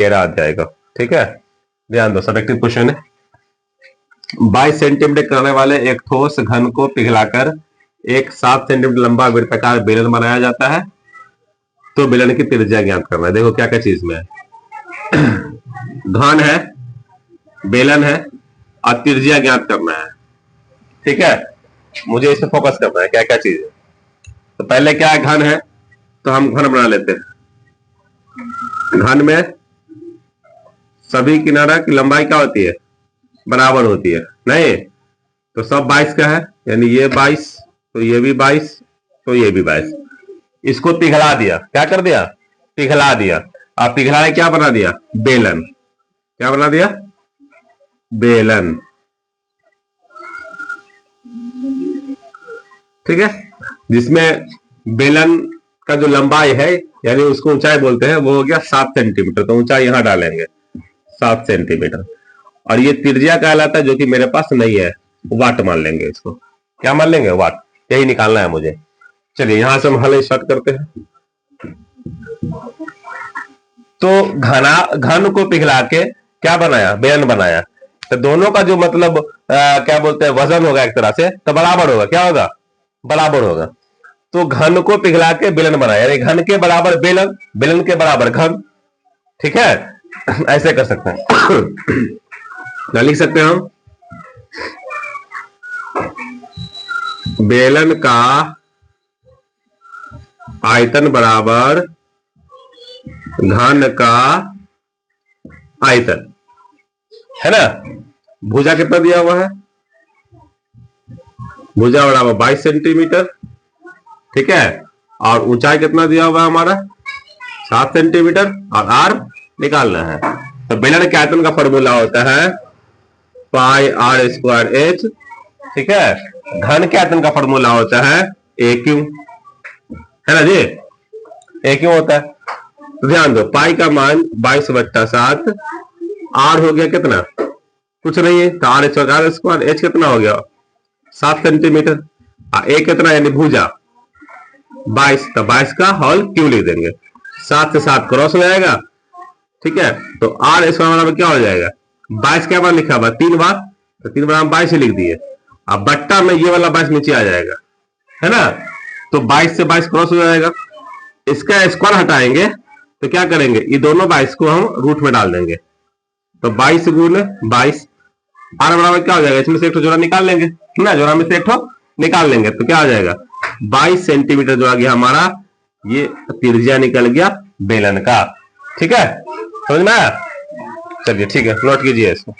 घेरा आ जाएगा। ठीक है, ध्यान दो, सब्जेक्टिव क्वेश्चन है। 22 सेंटीमीटर करने वाले एक ठोस घन को पिघलाकर एक 7 सेंटीमीटर लंबा वृत्ताकार बेलन बनाया जाता है, तो बेलन की त्रिज्या ज्ञात करना है। देखो क्या क्या चीज में है, घन है, बेलन है और त्रिज्या ज्ञात करना है। ठीक है, मुझे इस पे फोकस करना है क्या क्या चीज है। तो पहले क्या है, घन है, तो हम घन बना लेते हैं। घन में सभी किनारा की लंबाई क्या होती है, बराबर होती है, नहीं तो सब 22 का है, यानी ये 22 तो ये भी 22 तो ये भी 22। इसको पिघला दिया, क्या कर दिया, पिघला दिया। आप पिघलाए क्या बना दिया, बेलन। क्या बना दिया, बेलन। ठीक है, जिसमें बेलन का जो लंबाई है यानी उसको ऊंचाई बोलते हैं, वो हो गया 7 सेंटीमीटर, तो ऊंचाई यहां डालेंगे 7 सेंटीमीटर। और ये त्रिज्या कहलाता है, जो कि मेरे पास नहीं है, वाट मान लेंगे इसको। क्या मान लेंगे, वाट। यही निकालना है मुझे। चलिए यहां से हम हल स्टार्ट करते हैं। तो घन को पिघला के क्या बनाया, बेलन बनाया, तो दोनों का जो मतलब क्या बोलते हैं, वजन होगा एक तरह से, तो बराबर होगा। क्या होगा, बराबर होगा। तो घन को पिघला के बेलन बनाया, यानी घन के बराबर बेलन, बेलन के बराबर घन। ठीक है, ऐसे कर सकते हैं। क्या लिख सकते हैं हम, बेलन का आयतन बराबर घन का आयतन, है ना। भुजा कितना दिया हुआ है, भुजा बराबर 22 सेंटीमीटर। ठीक है, और ऊंचाई कितना दिया हुआ है हमारा, 7 सेंटीमीटर, और आर निकालना है। तो बेलन के आयतन का फॉर्मूला होता है पाई आर स्क्वायर एच। ठीक है, घन के आयतन का फॉर्मूला होता है ए क्यू, है ना जी, ए क्यू होता है। तो ध्यान दो, पाई का मान 22/7, आर हो गया कितना, कुछ नहीं है, तो आर स्क्वायर, एच कितना हो गया 7 सेंटीमीटर, ए कितना यानी भुजा 22, तो 22 का होल क्यू लिख देंगे, 7 से 7 क्रॉस हो जाएगा। ठीक है, तो आर स्क्वायर बराबर क्या हो जाएगा, 22 क्या बार लिखा हुआ 3 बार, तो 3 बार हम 22 ही लिख दिए। अब बट्टा में ये वाला 22 नीचे आ जाएगा, है ना, तो 22 से 22 क्रॉस हो जाएगा। इसका स्क्वायर हटाएंगे तो क्या करेंगे, ये दोनों 22 को हम रूट में डाल देंगे, तो 22 गुण 22, आर बराबर क्या हो जाएगा, इसमें से एक जोड़ा निकाल लेंगे ना, जोड़ा में से एक निकाल लेंगे, तो क्या हो जाएगा 22 सेंटीमीटर जो आ गया हमारा, ये त्रिज्या निकल गया बेलन का। ठीक है, समझ में आया। चलिए ठीक है, नोट कीजिए इसको।